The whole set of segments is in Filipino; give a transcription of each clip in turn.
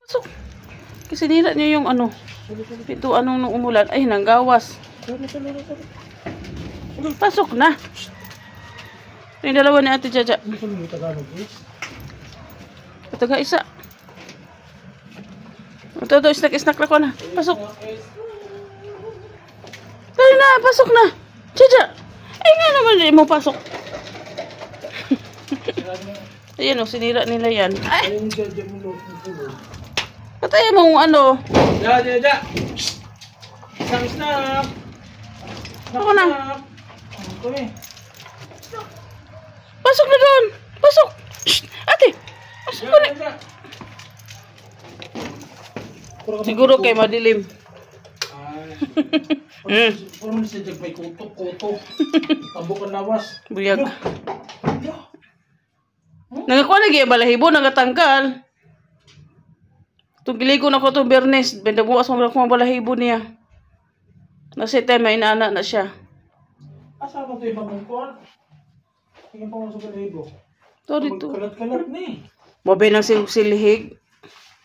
So, kasi nila niya yung ano, pintuan nung umulan. Ay, nanggawas. Pasok na. Yung dalawa ni Ate Jaja. Taga isa. Ito, snack na ko na. Pasok. Dali na, pasok na. Jaja. Ay nga naman, hindi mo pasok. Ayan o, sinira nila yan. Ay! Patayin mo ano. Jaja. Snack. Ako na. Pasok na doon. Pasok. Shh. Ate. Pasok na. Siguro kay madilim. Puro siya jag may kuto. Tabukan lawas. Buyag. Nagakuha lagi balahibo, nagatanggal. Tugiligo na ko itong Bernes. Bendabuas mo mga balahibo niya. Nasi time, may inaanak na siya. Asa mo ito yung pangkon? Tingin pa mo sa balahibo. Ito dito. Kalat-kalat ni. Mabay ng silihig.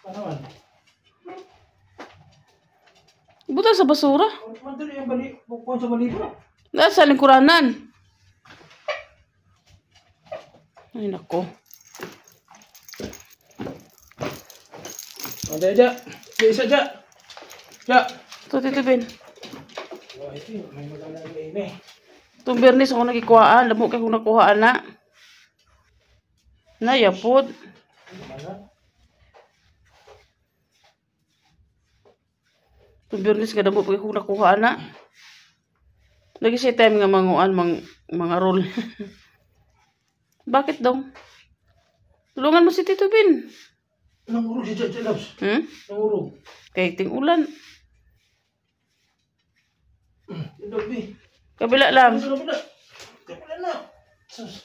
Ano man? Buta sa basura. Madali yung bukon sa balahibo. Dahil sa lingkuranan. Ay, nako. Ada aja. Isa aja. Ya. Ito, Tito Ben. Wah, itu may magalaga ini. Itong Bernes ako nagikuhaan. Lamo kayo kung nakuhaan na. Nayapod. Itong Bernes ka damo kayo kung nakuhaan na. Lagi siya time nga manguan, mga roll. Bakit daw? Tulungan mo si Tito Ben. Nangurog si Jaja Labs. Nangurog. Kaya ting ulan. Dobi. Kabila lang. Kabila na. Sus.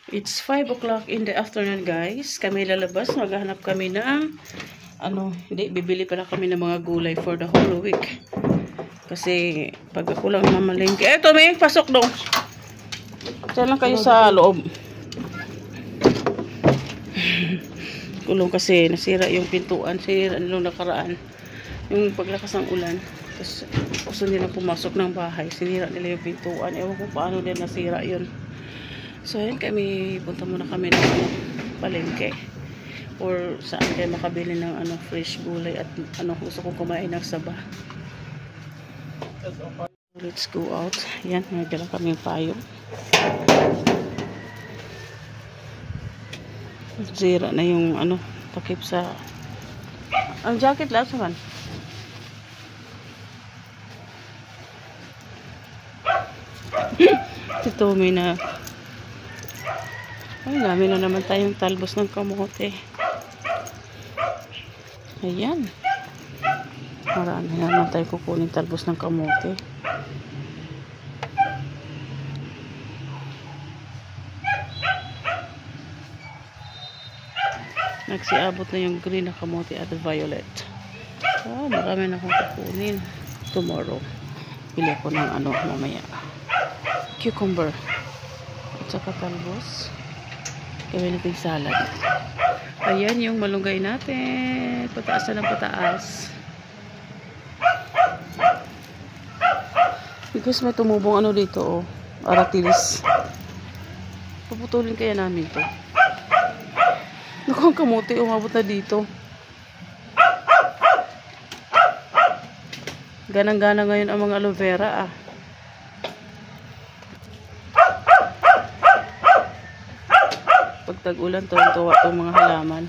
It's 5 o'clock in the afternoon, guys. Kami lalabas. Maghahanap kami ng bibili pala kami ng mga gulay for the whole week. Kasi pag ako lang mamalengke. Eto, may pasok dong. Diyan lang kayo sa loob. Kulong kasi nasira yung pintuan. Sinira nung nakaraan. Yung paglakas ng ulan. Tapos gusto nila pumasok ng bahay. Sinira nila yung pintuan. Ewan ko paano nila nasira yun. So, ayan kami, punta muna kami ng palengke. Or saan kayo makabili ng fresh gulay at gusto kong kumain ng saba. Let's go out. Ayan, nagdala kami yung payong. Zira na yung takip sa... Ang jacket lang sa man. Ito, may na... Ay, dami na naman tayong talbos ng kamote. Ayan. Marami na naman tayo kukunin talbos ng kamote. Nagsiabot na yung green na kamote at violet. Marami na akong kukunin. Tomorrow. Pili ako ng mamaya. Cucumber. At saka talbos. Gawin natin salad. Ayan yung malunggay natin. Pataas na ng pataas. Because may tumubong dito, aratilis. Puputulin kaya namin to. Naku, ang kamote, umabot na dito. Ganang-gana ngayon ang mga aloe vera, Pag tag-ulan, tuwa itong mga halaman.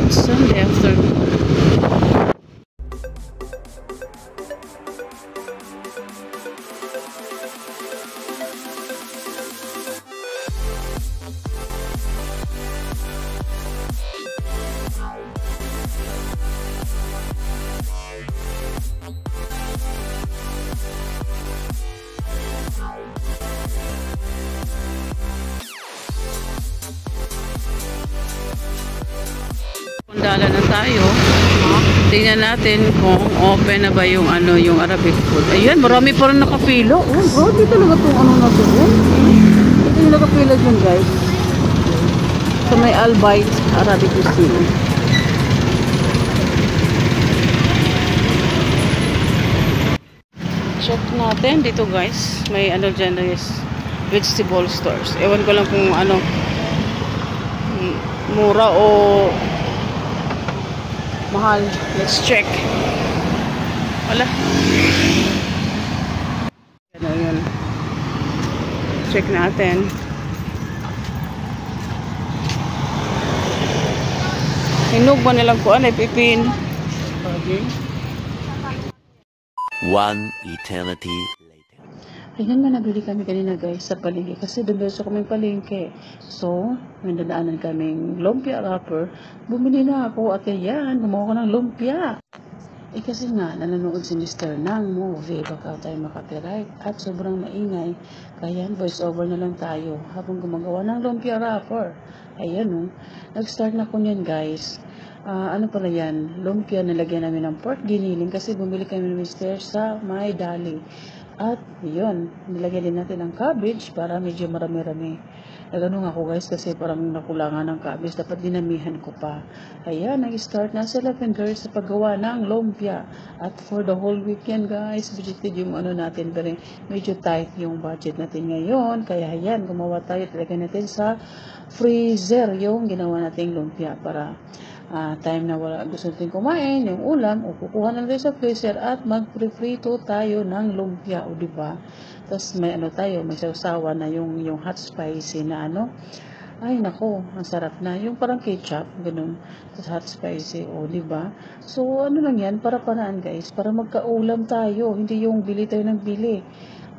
Sunday afternoon. gala na tayo. Tingnan natin kung open na ba yung yung Arabic food. Ayan, marami pa rin nakapila. Oh, grabe talaga itong na to. Ito yung nakapila dyan, guys. So, may Albayt Arabic cuisine. Check natin dito, guys. May dyan is vegetable stores. Ewan ko lang kung mura o mahal. Let's check. Wala. Yun. Check natin. Hinog ba nilang kuan ay pipin? Okay. One eternity later. Tingnan mo, nabili kami kanina, guys, sa palengke. Kasi doon sa kaming palengke. So, may dadaanan kaming lumpia wrapper. Bumili na ako at yan, gumawa ko ng lumpia. Kasi nga, nanonood si Mr. ng movie. Baka tayo makapiright. At sobrang maingay. Kaya voice over na lang tayo habang gumagawa ng lumpia wrapper. Ayan, oh. Nag-start na ko niyan, guys. Ano pala yan? Lumpia, nalagyan namin ng pork giniling kasi bumili kami ng Mr. sa May Dali. At yun, nilagyan din natin ng cabbage para medyo marami-rami. Nagano ako, guys, kasi parang nakulangan ng cabbage. Dapat dinamihan ko pa. Ayan, nag-start na sila vendors sa paggawa ng lumpia. At for the whole weekend, guys, budgeted yung natin. Pero medyo tight yung budget natin ngayon. Kaya ayan, gumawa tayo. Talagyan natin sa freezer yung ginawa nating lumpia para time na wala gusto natin kumain, yung ulam, o kukuha na natin sa freezer at mag-prito tayo ng lumpia, o diba? Tapos may tayo, may sausawa na yung hot spicy na ay nako, ang sarap na. Yung parang ketchup, ganun. Tapos hot spicy, o diba? So lang yan, para paraan, guys, para magka-ulam tayo, hindi yung bili tayo ng bili.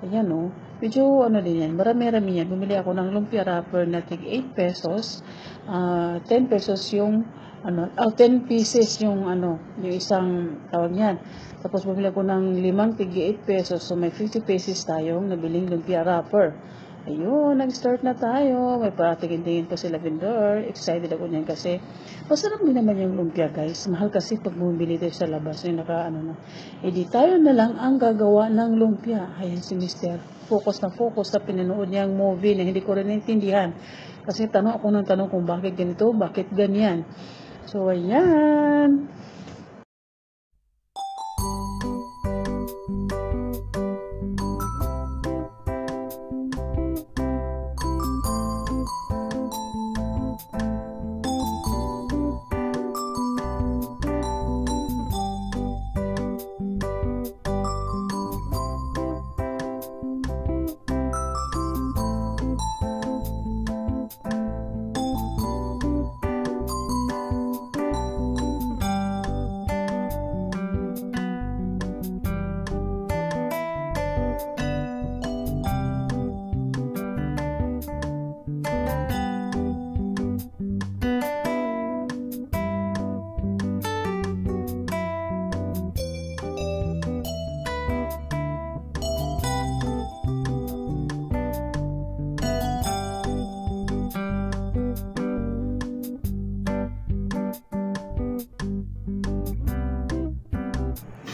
Ayan, o. Medyo din yan, marami-rami yan. Bumili ako ng lumpia wrapper na tig 8 pesos. 10 pesos yung 10 pieces yung yung isang tawag niyan. Tapos bumili ako ng 5 tig 8 pesos. So may 50 pesos tayong nabiling lumpia wrapper. Ayun, nag-start na tayo. May paratingin-tingin pa sila vendor. Excited ako niyan kasi masarap din naman yung lumpia, guys. Mahal kasi pag bumili tayo sa labas. Yung na. Di tayo na lang ang gagawa ng lumpia. Ayan si Mr. Focus na pinanood niya ang movie na hindi ko rin naintindihan. Kasi tanong ako ng tanong kung bakit ganito, bakit ganyan. So, ayan.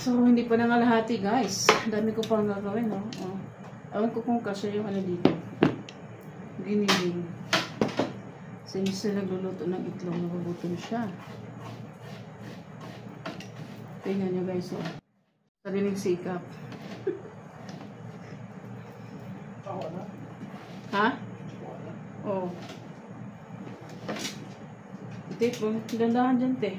So, hindi pa nangalahati, guys. Dami ko pang gagawin, no? Awan ko kung kasya yung dito. Giniling. Kasi sila nagluluto ng itlog, nagugutom siya. Tingnan nyo, guys, oh. Sariling sikap. Ha? Oh. Ito, dandahan dyan, te.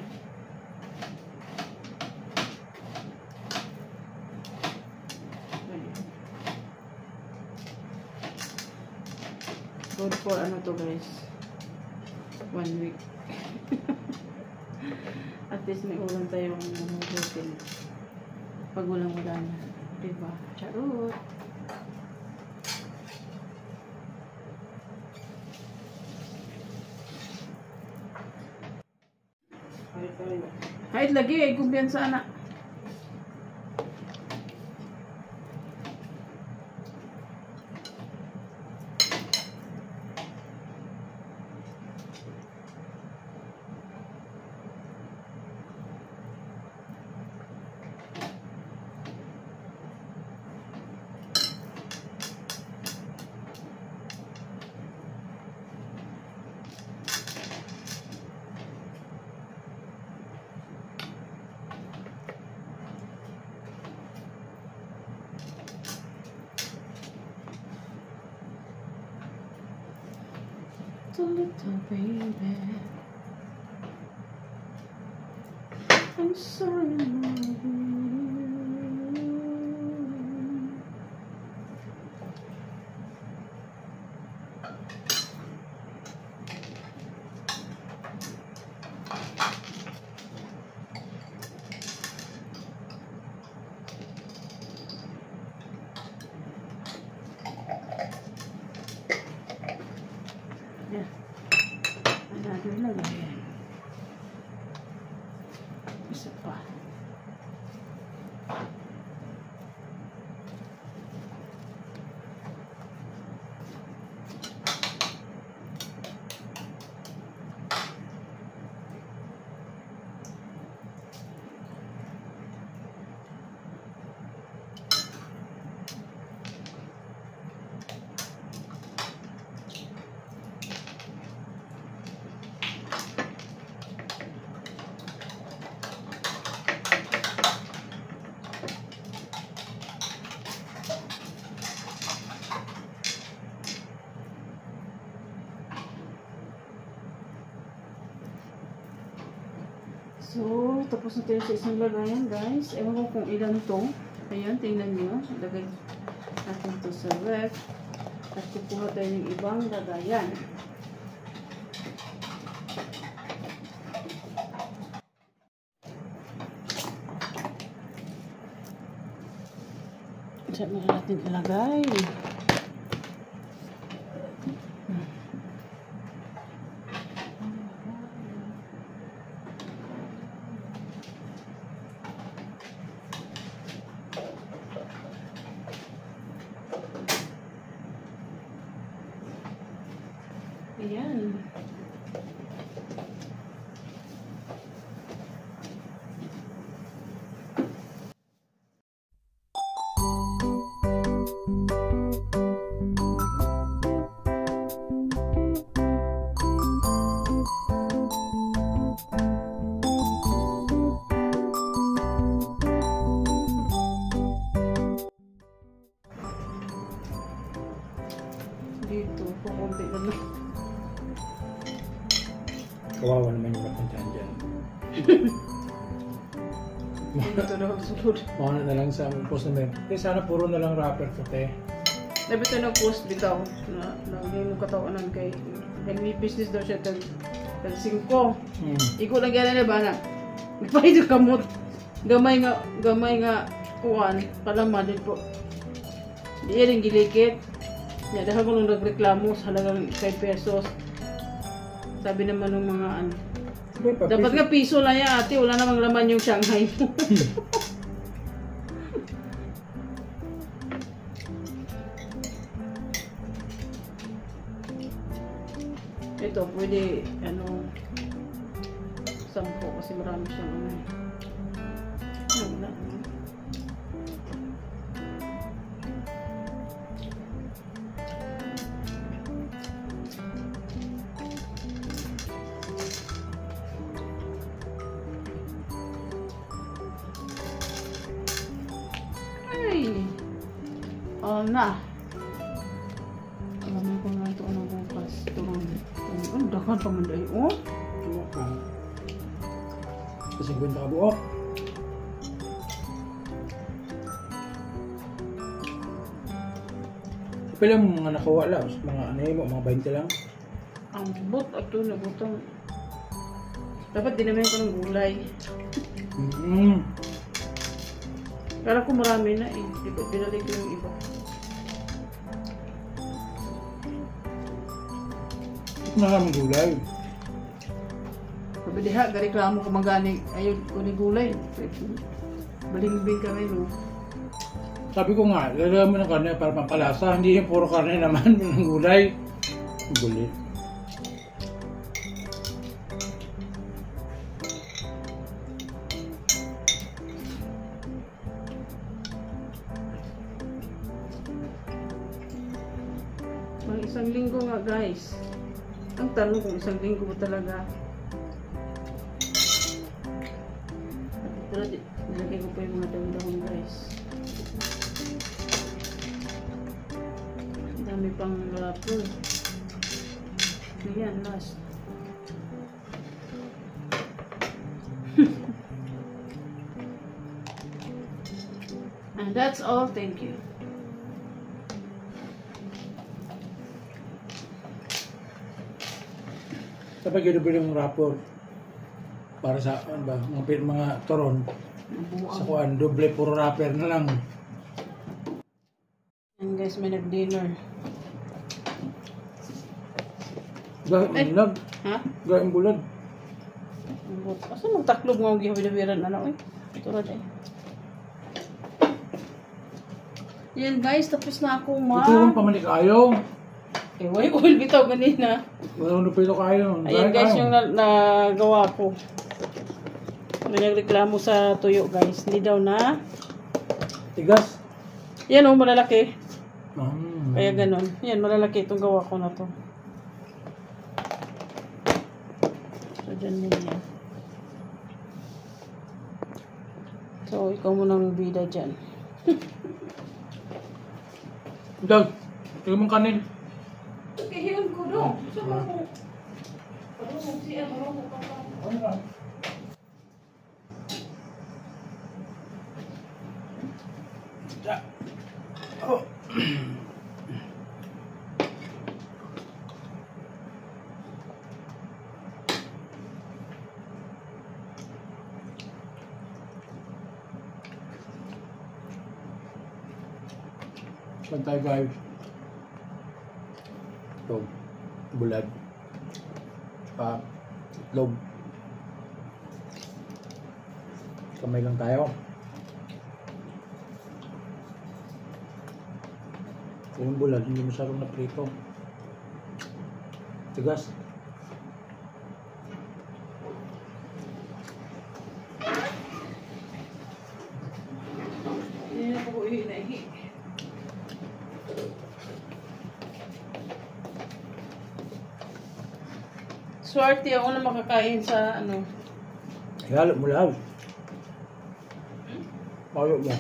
Good for to, guys. 1 week. At least may ulam tayong hotel. Pag wala na. Diba? Charot. Kahit lagi ay kumpiyansa anak. little baby. I'm sorry, Mom. Yeah. Another lagayan. Isa pa. So, tapos na tayo sa isang lagayan, guys. Ewan ko kung ilan to. Ayan, tingnan nyo. Lagay natin to sa ref. At kukuha tayo ng ibang lagayan. Saan na natin ilagay? Ayan. Dito, kukunti na lang. Kawawa naman yung mapuntahan dyan. Dito na sunod. Mauna na lang sa aming post namin. Sana puro na lang wrapper to, te. Dapat ito nag-post bitaw na hindi mo katawanan kay may business daw siya tag 5. Iko lang yan na ba na nagpahid yung kamot. Gamay nga kuwan, palaman din po. Di yan yung gilikit. Ya, dahil ko nung nagreklamo sa halagang 5 pesos. Sabi naman ng mga ano. Dapat nga piso lang yan ate, wala namang laman yung Shanghai mo. Ito, pwede, ano, 10 kasi marami siyang ano. Wala. Ay! Na! Alam ko na ito ano bukas. Ang dakan pa man dahil. Oh! Kasi 50 ka buok. Pila mo mga nakuha lang. Mga ano yun, mga 20 lang. Ang bot at ito na butang. Dapat dinamin ko ng gulay. Kala ko marami na eh. Binalik ko yung iba. Maraming gulay. Sabi diha, gareklamo ko magani. Ayun ko ni gulay. Balingbing kami no. Sabi ko nga, lalagyan mo ng karne para pampalasa. Hindi yung puro karne naman ng gulay. Bulit. Mga isang linggo nga guys. Ang tanong kung isang linggo ba talaga. Pero nilagay ko pa yung mga dahon-dahon guys. Ang dami pang wrapper. Ayan, last. And that's all. Thank you. Dapat ginubili yung rapor para sa ano ba, mga toron. Sa kuan, doble puro wrapper na lang. And guys, may nag-dinner. Gahing bulag. Ha? Gahing bulag. Asa magtaklob nga ang gihabidabiran ano eh. Ito rin eh. Yan guys, tapos na ako Ito yung pamanik ayaw. Eh, why oil bitaw ganina. Walang nupito kayo. Ayan guys, yung nagawa ko. May nagreklamo sa tuyo guys. Hindi daw na. Tigas. Yan oh, malalaki. Mm. Kaya ganun. Yan, malalaki itong gawa ko na to. So, dyan mo yan. So, ikaw munang bida dyan. Dag, tingnan mong kanin. Kahiyon ko doon. Saan ako? Marunong siya, marunong ka pa. Oh. Saan tayo guys? Ito, bulad. Itlog. Kamay lang tayo. Yung bulad, hindi masyadong na prito. Tigas. Hindi na po hinahi. Swerte ako na makakain sa ano. Halo mo lahat. Halo mo.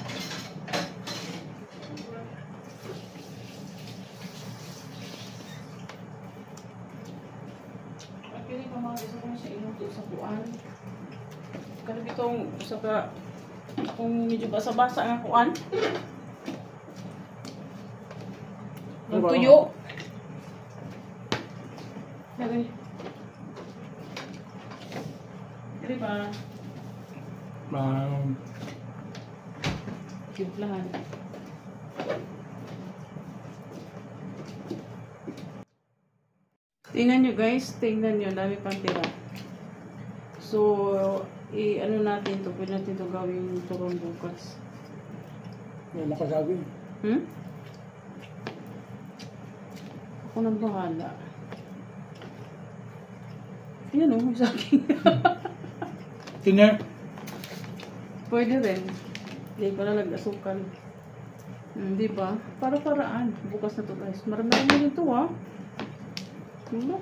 Actually, pamagay ko na siya inuto sa kuan. Kasi itong saka kung medyo basa-basa nga kuan. Ang tuyo. Lagay. Dili ba? Timplahan. Tingnan nyo guys, tingnan nyo, dami pang tira. So, ano natin to, pwede natin to gawin turon bukas. May makasabi. Ako nang bahala. Yan o, may saging. Tiner. Pwede rin. Hindi pa na nag-asukal. Hindi ba? Para-paraan. Bukas na to guys. Marami-rami rin to ha. Ano?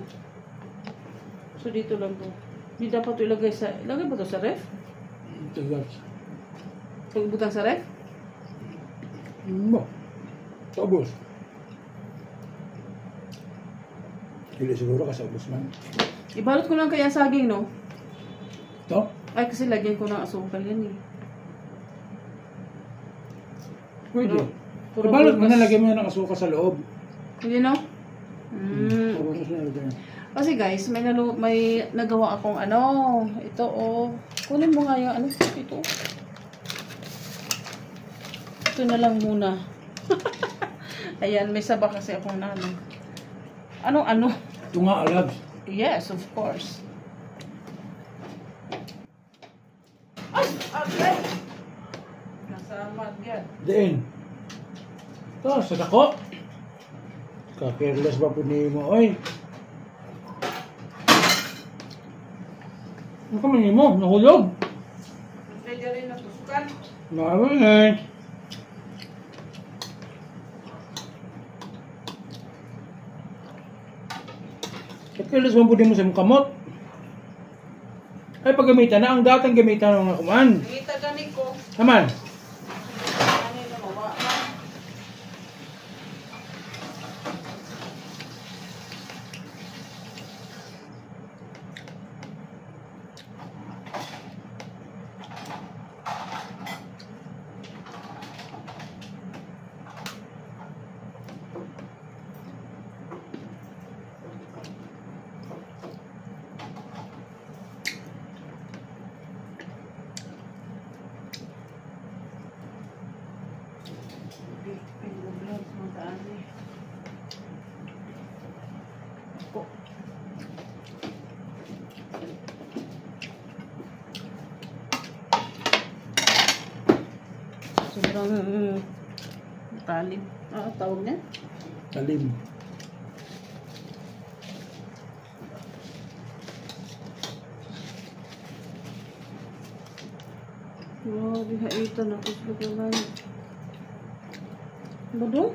So dito lang to. Hindi dapat ito ilagay sa... Ilagay ba to sa ref? Tigas. Pagbutang sa ref? Mo. Tapos. Hindi siguro kasi ubos man. Ibalot ko lang kaya saging no? Ito? Ay kasi lagyan ko ng asukal yan eh. Pwede. Puro Ibalot mo bukas. na, lagyan mo ng asuka sa loob. Hindi no? Tapos mo sinalagyan. Kasi guys, may nagawa akong ano, ito oh. Kunin mo nga yung ano, ito. Ito na lang muna. Ayan, may saba kasi akong ano. Ano? Ito nga, alabs. Yes, of course. Ay! Okay! Nasa mat yan. Diin. Ito, sa dako. Ka-careless ba po ni mo, oy? Ano ka man mo? Nahulog. Pwede rin natusukan. Nakawin. Careless ba po mo sa mong kamot? Ay, paggamitan na. Ang datang gamitan ng mga kuman. Ngita gani ko. Naman. Ano yung namawa? Dako. Sobrang talim. Tawag niya? Talim. Grabe, haitan ako sa lugawan. Ba doon?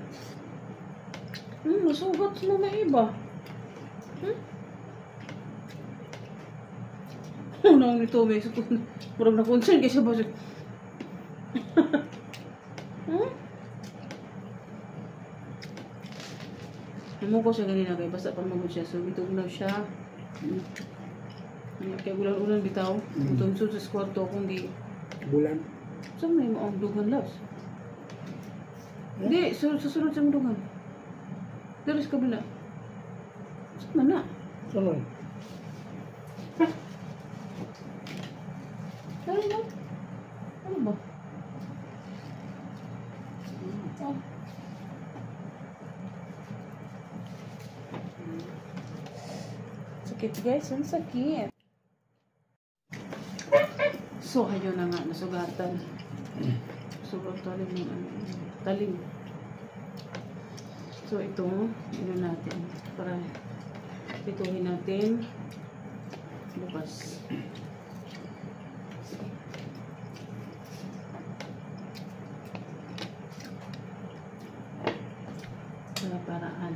Masugat na na iba. Unang nito, may sukun. Murag na concern kasi ba siya? Namu ko siya ganina kay basta pang magod siya. So, itong na siya. Kaya ulan-ulan bitaw. Itong sa kwarto kung di. Bulan. Saan may maong dugan, Labs? Hindi, susunod sa dugan. Dari sa kabila. Saan man na? Sunod. Dari na? Ano ba? Sakit guys, ang sakit. So, ayun na nga, nasugatan. Sobrang talim ng talim. So, ito, natin. Para pituhin natin. Bukas. Para paraan.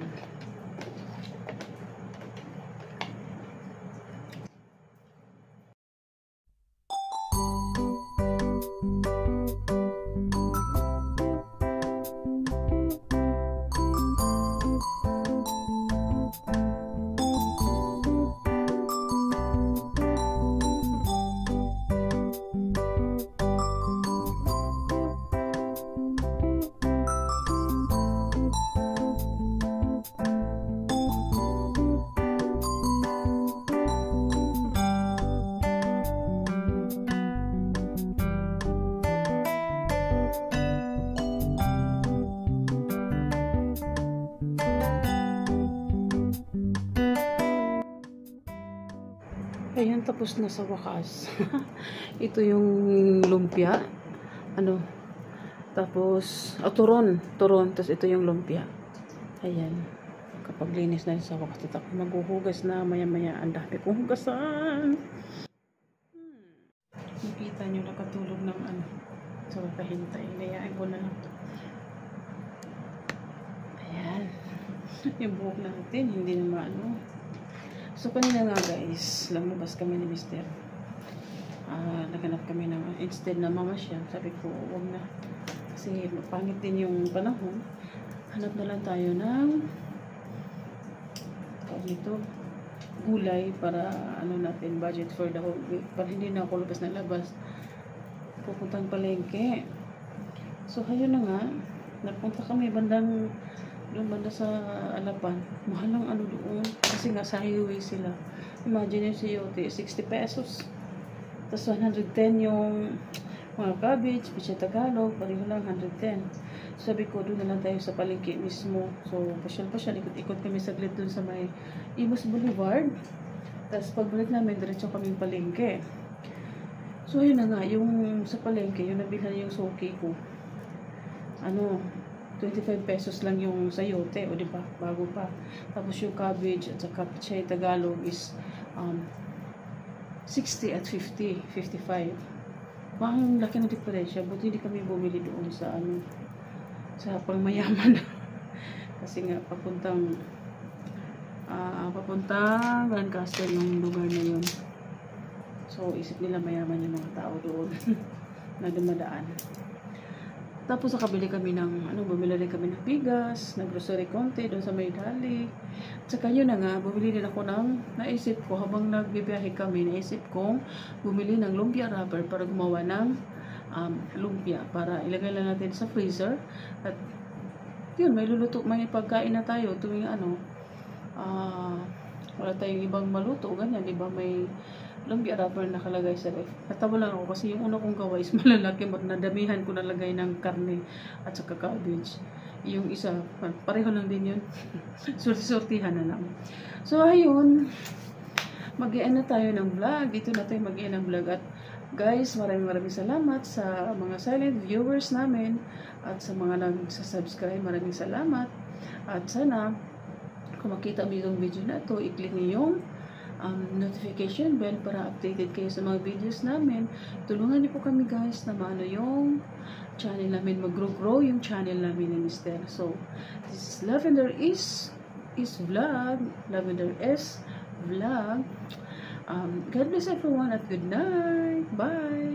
Ayan, tapos na sa wakas. Ito yung lumpia. Ano? Tapos, turon. Turon. Tapos ito yung lumpia. Ayan. Kapag linis na sa wakas, ito ako maghuhugas na maya-maya. Ang dami kong hugasan. Nakita nyo, nakatulog ng ano. So, kahintay. Layain ko na lang. Ayan. Yung buhok natin, hindi na maano. So, kanina nga guys, lumabas kami ni Mr. Naganap kami ng, instead na mamasyal, sabi ko, huwag na. Kasi pangit din yung panahon. Hanap na lang tayo ng gulay para ano natin, budget for the whole week. Para hindi na ako labas na labas. Pupuntang palengke. So, ayun na nga. Napunta kami bandang doon banda sa Alapan. Mahal ang ano doon. Kasi nga sa highway sila. Imagine yung siyote, 60 pesos. Tapos 110 yung mga cabbage, piche Tagalog, pareho lang 110. Sabi ko, doon na lang tayo sa palengke mismo. So, pasyal-pasyal, ikot-ikot kami saglit doon sa may Imus Boulevard. Tapos pagbalik namin, diretso kaming palengke. So, yun na nga, yung sa palengke, yung nabilhan yung suki ko. 25 pesos lang yung sayote, o diba? Bago pa. Tapos yung cabbage at saka piche Tagalog is 60 at 50, 55. Ang laki ng diferensya. Buti hindi kami bumili doon sa sa pangmayaman. Kasi nga papuntang Lancaster yung lugar na yun. So isip nila mayaman yung mga tao doon na dumadaan. Tapos nakabili kami ng, bumili rin kami ng bigas, ng grocery konti doon sa may dali. At saka yun na nga, bumili din ako naisip ko, habang nagbibiyahe kami, naisip kong bumili ng lumpia wrapper para gumawa ng lumpia. Para ilagay lang natin sa freezer. At yun, may pagkain na tayo tuwing wala tayong ibang maluto, ganyan, diba? May lumpia wrapper nakalagay sa ref. Natawa lang ako kasi yung una kong gawa is malalaki, nadamihan ko nalagay ng karne at saka cabbage. Yung isa, pareho lang din yun. Sorti-sortihan na lang. So, ayun. Mag-i-end na tayo ng vlog. Dito na tayo mag-i-end ng vlog. At guys, maraming salamat sa mga silent viewers namin at sa mga nagsasubscribe. Maraming salamat. At sana, kung makita mo yung video na to, i-click niyo yung notification bell para updated kayo sa mga videos namin. Tulungan niyo po kami guys na maano yung channel namin, mag-grow yung channel namin ni Mr. So, this is Lavender is vlog. Lavender is vlog. God bless everyone at good night. Bye.